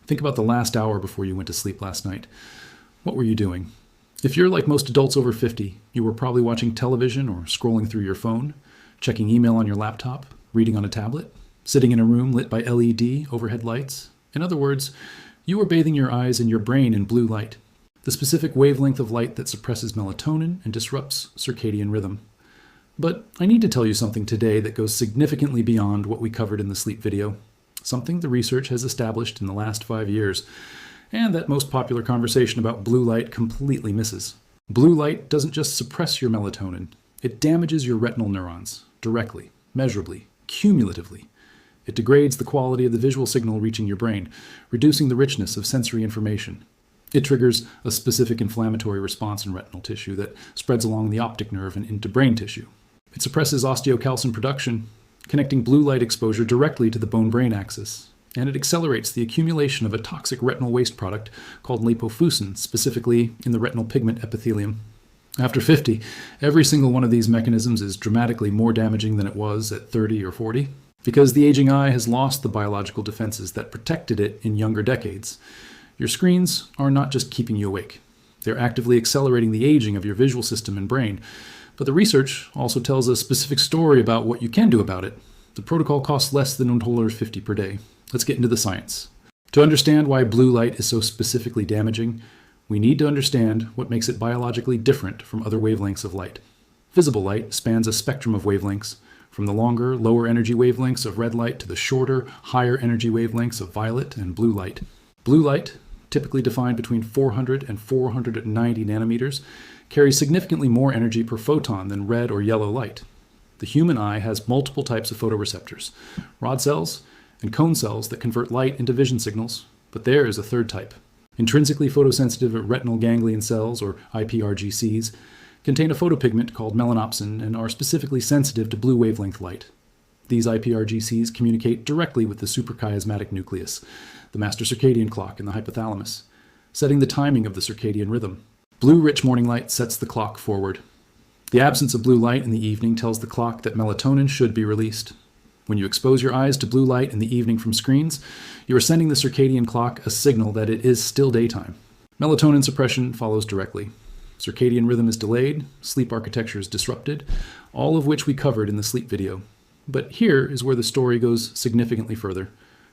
Think about the last hour before you went to sleep last night. What were you doing? If you're like most adults over 50, you were probably watching television or scrolling through your phone, checking email on your laptop, reading on a tablet, sitting in a room lit by LED overhead lights. In other words, you were bathing your eyes and your brain in blue light, the specific wavelength of light that suppresses melatonin and disrupts circadian rhythm. But I need to tell you something today that goes significantly beyond what we covered in the sleep video, something the research has established in the last 5 years, and that most popular conversation about blue light completely misses. Blue light doesn't just suppress your melatonin, it damages your retinal neurons, directly, measurably, cumulatively. It degrades the quality of the visual signal reaching your brain, reducing the richness of sensory information. It triggers a specific inflammatory response in retinal tissue that spreads along the optic nerve and into brain tissue. It suppresses osteocalcin production, connecting blue light exposure directly to the bone-brain axis. And it accelerates the accumulation of a toxic retinal waste product called lipofuscin, specifically in the retinal pigment epithelium. After 50, every single one of these mechanisms is dramatically more damaging than it was at 30 or 40, because the aging eye has lost the biological defenses that protected it in younger decades. Your screens are not just keeping you awake. They're actively accelerating the aging of your visual system and brain. But the research also tells a specific story about what you can do about it. The protocol costs less than $1.50 per day. Let's get into the science. To understand why blue light is so specifically damaging, we need to understand what makes it biologically different from other wavelengths of light. Visible light spans a spectrum of wavelengths, from the longer, lower energy wavelengths of red light to the shorter, higher energy wavelengths of violet and blue light. Blue light, typically defined between 400 and 490 nanometers, carries significantly more energy per photon than red or yellow light. The human eye has multiple types of photoreceptors, rod cells and cone cells that convert light into vision signals, but there is a third type. Intrinsically photosensitive retinal ganglion cells, or iPRGCs, contain a photopigment called melanopsin and are specifically sensitive to blue wavelength light. These iPRGCs communicate directly with the suprachiasmatic nucleus, the master circadian clock in the hypothalamus, setting the timing of the circadian rhythm. Blue-rich morning light sets the clock forward. The absence of blue light in the evening tells the clock that melatonin should be released. When you expose your eyes to blue light in the evening from screens, you are sending the circadian clock a signal that it is still daytime. Melatonin suppression follows directly. Circadian rhythm is delayed, sleep architecture is disrupted, all of which we covered in the sleep video. But here is where the story goes significantly further.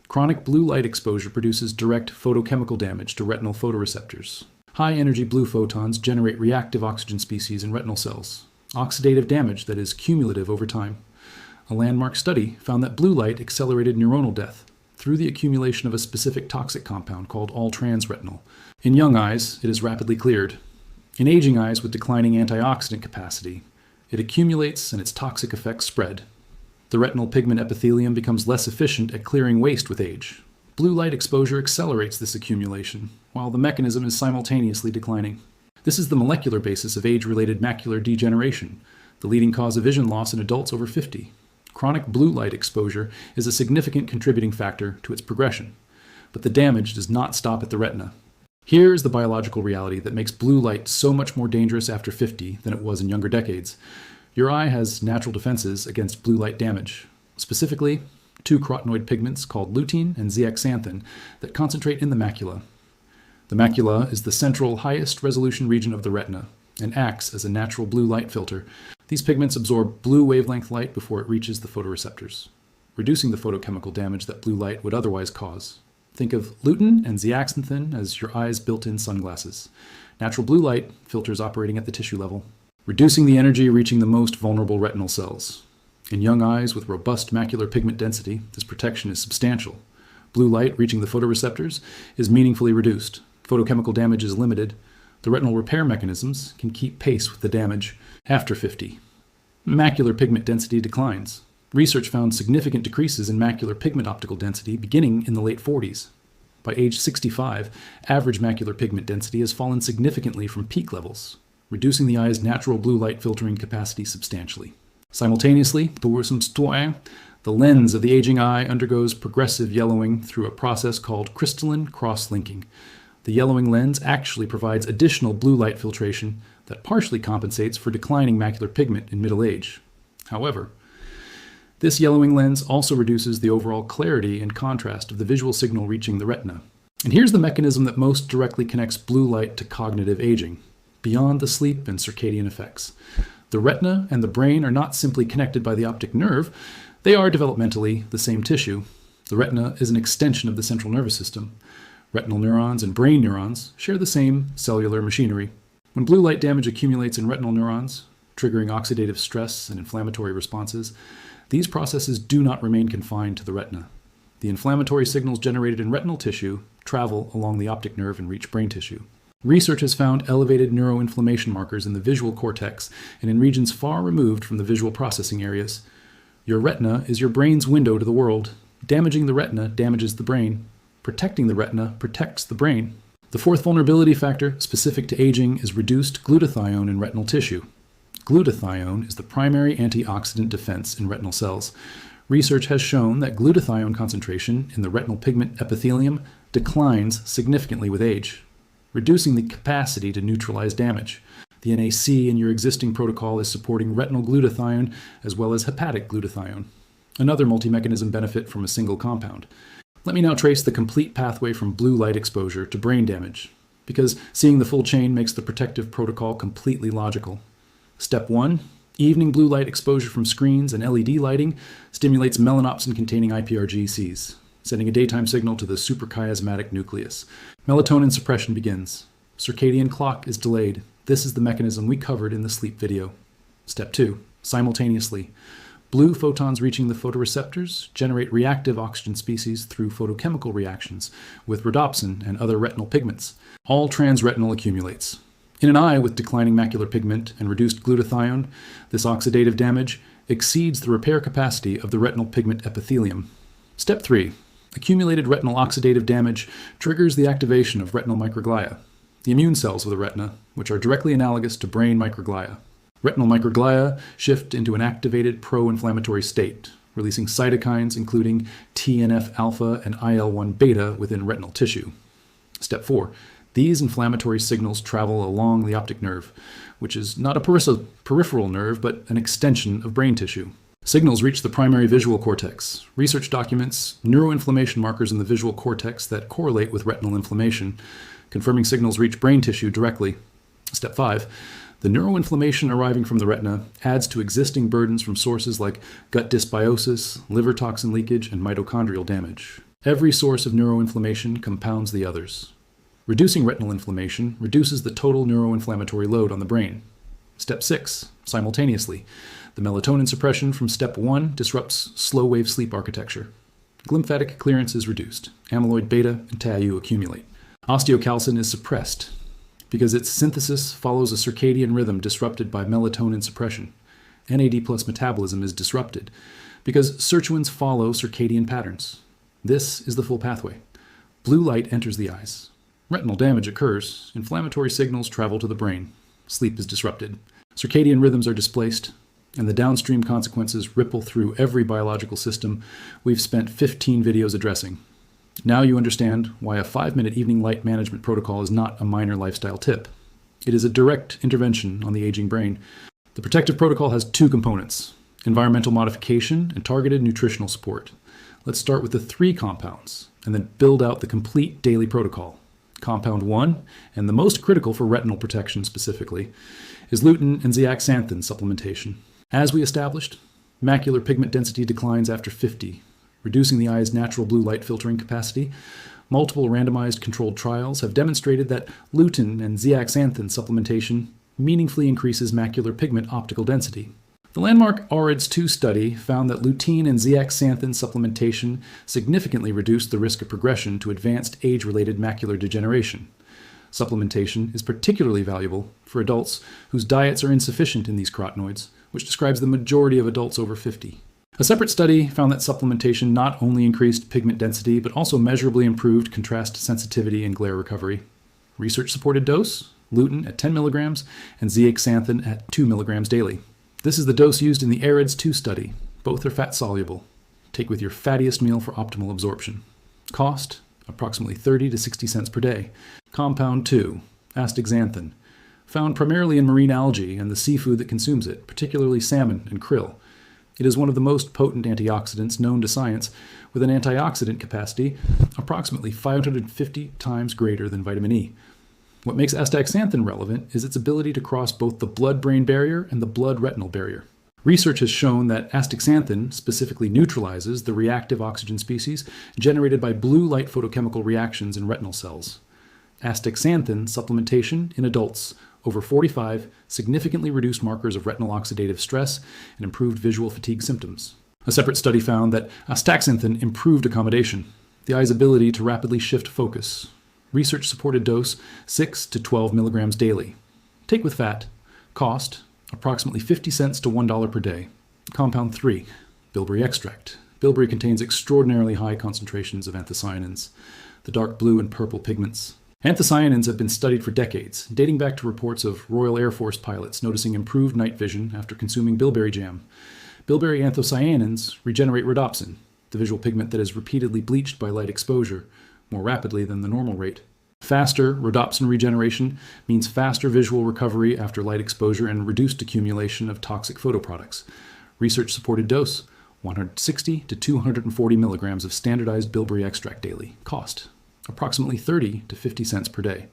Chronic blue light exposure produces direct photochemical damage to retinal photoreceptors. High-energy blue photons generate reactive oxygen species in retinal cells, oxidative damage that is cumulative over time. A landmark study found that blue light accelerated neuronal death through the accumulation of a specific toxic compound called all-trans-retinal. In young eyes, it is rapidly cleared. In aging eyes with declining antioxidant capacity, it accumulates and its toxic effects spread. The retinal pigment epithelium becomes less efficient at clearing waste with age. Blue light exposure accelerates this accumulation, while the mechanism is simultaneously declining. This is the molecular basis of age-related macular degeneration, the leading cause of vision loss in adults over 50. Chronic blue light exposure is a significant contributing factor to its progression, but the damage does not stop at the retina. Here is the biological reality that makes blue light so much more dangerous after 50 than it was in younger decades. Your eye has natural defenses against blue light damage, specifically 2 carotenoid pigments called lutein and zeaxanthin that concentrate in the macula. The macula is the central highest resolution region of the retina and acts as a natural blue light filter. These pigments absorb blue wavelength light before it reaches the photoreceptors, reducing the photochemical damage that blue light would otherwise cause. Think of lutein and zeaxanthin as your eye's built-in sunglasses. Natural blue light filters operating at the tissue level, reducing the energy reaching the most vulnerable retinal cells. In young eyes with robust macular pigment density, this protection is substantial. Blue light reaching the photoreceptors is meaningfully reduced. Photochemical damage is limited. The retinal repair mechanisms can keep pace with the damage after 50. Macular pigment density declines. Research found significant decreases in macular pigment optical density beginning in the late 40s. By age 65, average macular pigment density has fallen significantly from peak levels, reducing the eye's natural blue light filtering capacity substantially. Simultaneously, the lens of the aging eye undergoes progressive yellowing through a process called crystalline cross-linking. The yellowing lens actually provides additional blue light filtration that partially compensates for declining macular pigment in middle age. However, this yellowing lens also reduces the overall clarity and contrast of the visual signal reaching the retina. And here's the mechanism that most directly connects blue light to cognitive aging, beyond the sleep and circadian effects. The retina and the brain are not simply connected by the optic nerve, they are developmentally the same tissue. The retina is an extension of the central nervous system. Retinal neurons and brain neurons share the same cellular machinery. When blue light damage accumulates in retinal neurons, triggering oxidative stress and inflammatory responses, these processes do not remain confined to the retina. The inflammatory signals generated in retinal tissue travel along the optic nerve and reach brain tissue. Research has found elevated neuroinflammation markers in the visual cortex and in regions far removed from the visual processing areas. Your retina is your brain's window to the world. Damaging the retina damages the brain. Protecting the retina protects the brain. The fourth vulnerability factor specific to aging is reduced glutathione in retinal tissue. Glutathione is the primary antioxidant defense in retinal cells. Research has shown that glutathione concentration in the retinal pigment epithelium declines significantly with age, reducing the capacity to neutralize damage. The NAC in your existing protocol is supporting retinal glutathione as well as hepatic glutathione, another multi-mechanism benefit from a single compound. Let me now trace the complete pathway from blue light exposure to brain damage, because seeing the full chain makes the protective protocol completely logical. Step 1. Evening blue light exposure from screens and LED lighting stimulates melanopsin-containing iPRGCs, sending a daytime signal to the suprachiasmatic nucleus. Melatonin suppression begins. Circadian clock is delayed. This is the mechanism we covered in the sleep video. Step 2. Simultaneously, blue photons reaching the photoreceptors generate reactive oxygen species through photochemical reactions with rhodopsin and other retinal pigments. All transretinal accumulates. In an eye with declining macular pigment and reduced glutathione, this oxidative damage exceeds the repair capacity of the retinal pigment epithelium. Step 3. Accumulated retinal oxidative damage triggers the activation of retinal microglia, the immune cells of the retina, which are directly analogous to brain microglia. Retinal microglia shift into an activated pro-inflammatory state, releasing cytokines including TNF-alpha and IL-1 beta within retinal tissue. Step 4. These inflammatory signals travel along the optic nerve, which is not a peripheral nerve, but an extension of brain tissue. Signals reach the primary visual cortex. Research documents neuroinflammation markers in the visual cortex that correlate with retinal inflammation, confirming signals reach brain tissue directly. Step 5. The neuroinflammation arriving from the retina adds to existing burdens from sources like gut dysbiosis, liver toxin leakage, and mitochondrial damage. Every source of neuroinflammation compounds the others. Reducing retinal inflammation reduces the total neuroinflammatory load on the brain. Step 6. Simultaneously, the melatonin suppression from Step 1 disrupts slow-wave sleep architecture. Glymphatic clearance is reduced. Amyloid beta and tau accumulate. Osteocalcin is suppressed because its synthesis follows a circadian rhythm disrupted by melatonin suppression. NAD+ metabolism is disrupted because sirtuins follow circadian patterns. This is the full pathway. Blue light enters the eyes. Retinal damage occurs. Inflammatory signals travel to the brain. Sleep is disrupted. Circadian rhythms are displaced, and the downstream consequences ripple through every biological system we've spent 15 videos addressing. Now you understand why a 5-minute evening light management protocol is not a minor lifestyle tip. It is a direct intervention on the aging brain. The protective protocol has 2 components: environmental modification and targeted nutritional support. Let's start with the 3 compounds, and then build out the complete daily protocol. Compound 1, and the most critical for retinal protection specifically, is lutein and zeaxanthin supplementation. As we established, macular pigment density declines after 50, reducing the eye's natural blue light filtering capacity. Multiple randomized controlled trials have demonstrated that lutein and zeaxanthin supplementation meaningfully increases macular pigment optical density. The landmark AREDS-2 study found that lutein and zeaxanthin supplementation significantly reduced the risk of progression to advanced age-related macular degeneration. Supplementation is particularly valuable for adults whose diets are insufficient in these carotenoids, which describes the majority of adults over 50. A separate study found that supplementation not only increased pigment density, but also measurably improved contrast sensitivity and glare recovery. Research-supported dose: lutein at 10 milligrams and zeaxanthin at 2 milligrams daily. This is the dose used in the AREDS-2 study. Both are fat-soluble. Take with your fattiest meal for optimal absorption. Cost: approximately 30 to 60 cents per day. Compound 2, astaxanthin, found primarily in marine algae and the seafood that consumes it, particularly salmon and krill. It is one of the most potent antioxidants known to science, with an antioxidant capacity approximately 550 times greater than vitamin E. What makes astaxanthin relevant is its ability to cross both the blood-brain barrier and the blood-retinal barrier. Research has shown that astaxanthin specifically neutralizes the reactive oxygen species generated by blue light photochemical reactions in retinal cells. Astaxanthin supplementation in adults over 45 significantly reduced markers of retinal oxidative stress and improved visual fatigue symptoms. A separate study found that astaxanthin improved accommodation, the eye's ability to rapidly shift focus. Research-supported dose 6 to 12 milligrams daily. Take with fat. Cost approximately 50 cents to $1 per day. Compound 3, bilberry extract. Bilberry contains extraordinarily high concentrations of anthocyanins, the dark blue and purple pigments. Anthocyanins have been studied for decades, dating back to reports of Royal Air Force pilots noticing improved night vision after consuming bilberry jam. Bilberry anthocyanins regenerate rhodopsin, the visual pigment that is repeatedly bleached by light exposure, more rapidly than the normal rate. Faster rhodopsin regeneration means faster visual recovery after light exposure and reduced accumulation of toxic photoproducts. Research-supported dose, 160 to 240 milligrams of standardized bilberry extract daily. Cost, approximately 30 to 50 cents per day.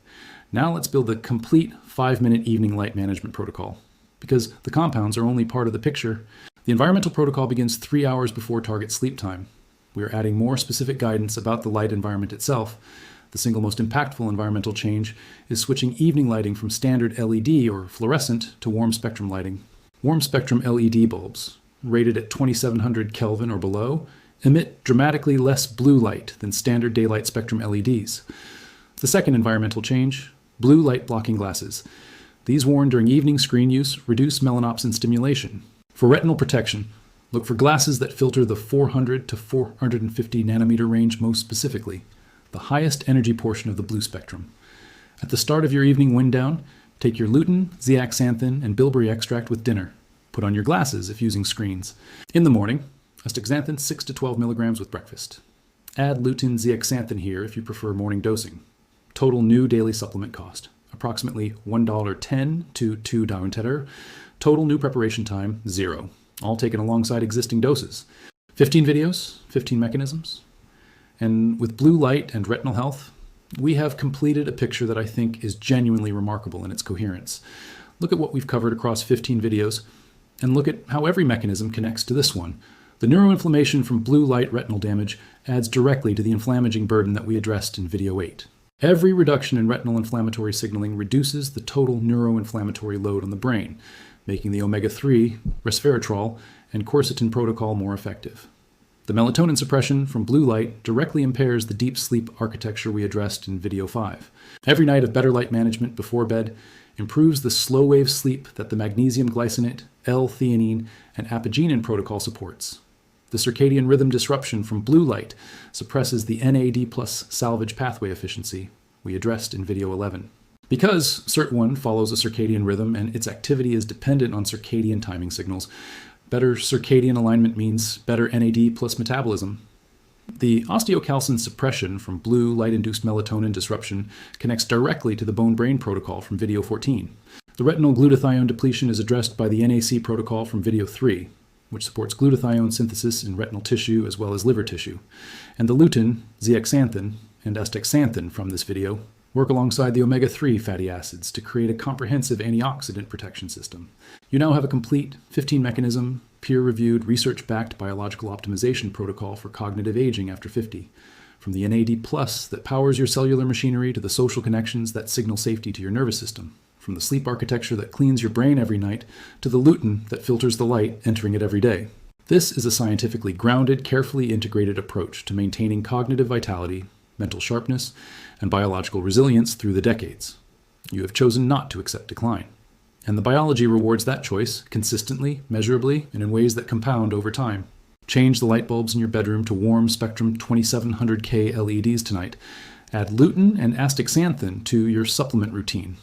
Now let's build the complete 5-minute evening light management protocol. Because the compounds are only part of the picture, the environmental protocol begins 3 hours before target sleep time. We are adding more specific guidance about the light environment itself. The single most impactful environmental change is switching evening lighting from standard LED or fluorescent to warm spectrum lighting. Warm spectrum LED bulbs, rated at 2700 Kelvin or below, emit dramatically less blue light than standard daylight spectrum LEDs. The second environmental change, blue light blocking glasses. These worn during evening screen use reduce melanopsin stimulation. For retinal protection, look for glasses that filter the 400 to 450 nanometer range most specifically, the highest energy portion of the blue spectrum. At the start of your evening wind down, take your lutein, zeaxanthin, and bilberry extract with dinner. Put on your glasses if using screens. In the morning, astaxanthin 6 to 12 milligrams with breakfast. Add lutein zeaxanthin here if you prefer morning dosing. Total new daily supplement cost, approximately $1.10 to $2. Total new preparation time, 0. All taken alongside existing doses. 15 videos, 15 mechanisms. And with blue light and retinal health, we have completed a picture that I think is genuinely remarkable in its coherence. Look at what we've covered across 15 videos, and look at how every mechanism connects to this one. The neuroinflammation from blue light retinal damage adds directly to the inflammaging burden that we addressed in video 8. Every reduction in retinal inflammatory signaling reduces the total neuroinflammatory load on the brain, making the omega-3, resveratrol, and quercetin protocol more effective. The melatonin suppression from blue light directly impairs the deep sleep architecture we addressed in video 5. Every night of better light management before bed improves the slow-wave sleep that the magnesium glycinate, L-theanine, and apigenin protocol supports. The circadian rhythm disruption from blue light suppresses the NAD+ salvage pathway efficiency we addressed in video 11. Because SIRT1 follows a circadian rhythm and its activity is dependent on circadian timing signals, better circadian alignment means better NAD+ metabolism. The osteocalcin suppression from blue light-induced melatonin disruption connects directly to the bone-brain protocol from video 14. The retinal glutathione depletion is addressed by the NAC protocol from video 3, which supports glutathione synthesis in retinal tissue as well as liver tissue. And the lutein, zeaxanthin, and astaxanthin from this video work alongside the omega-3 fatty acids to create a comprehensive antioxidant protection system. You now have a complete 15-mechanism, peer-reviewed, research-backed biological optimization protocol for cognitive aging after 50. From the NAD+ that powers your cellular machinery to the social connections that signal safety to your nervous system. From the sleep architecture that cleans your brain every night to the lutein that filters the light entering it every day. This is a scientifically grounded, carefully integrated approach to maintaining cognitive vitality, mental sharpness, and biological resilience through the decades. You have chosen not to accept decline. And the biology rewards that choice consistently, measurably, and in ways that compound over time. Change the light bulbs in your bedroom to warm spectrum 2700K LEDs tonight. Add lutein and astaxanthin to your supplement routine.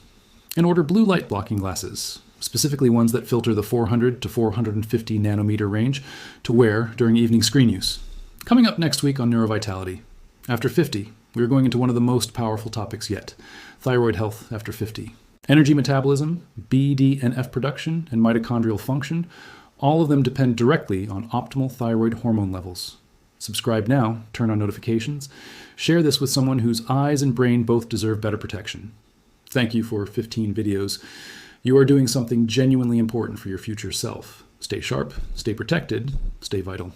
And order blue light blocking glasses, specifically ones that filter the 400 to 450 nanometer range, to wear during evening screen use. Coming up next week on Neurovitality. After 50, we are going into one of the most powerful topics yet, thyroid health after 50. Energy metabolism, BDNF production, and mitochondrial function All of them depend directly on optimal thyroid hormone levels. Subscribe now, turn on notifications, share this with someone whose eyes and brain both deserve better protection. Thank you for 15 videos. You are doing something genuinely important for your future self. Stay sharp, stay protected, stay vital.